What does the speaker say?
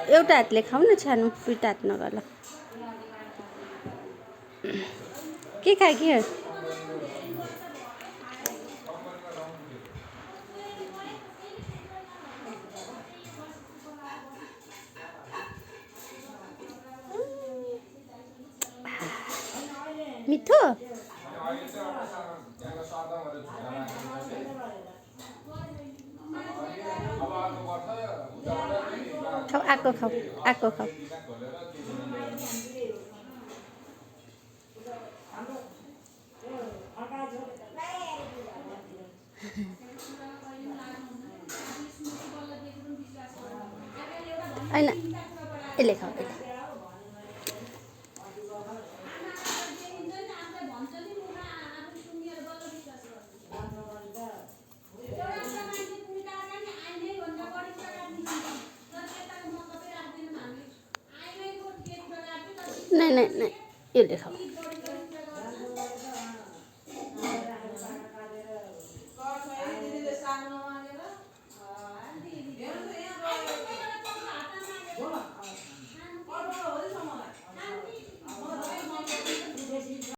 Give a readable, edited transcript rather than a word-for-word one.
एउटा हातले खाऊ न छानु दुईटा हात नगर ल के खाए के मिठो खाऊ आको खाऊ आको खाऊ होइन यसले खाऊ यसले नहीं नहीं नहीं ये देखो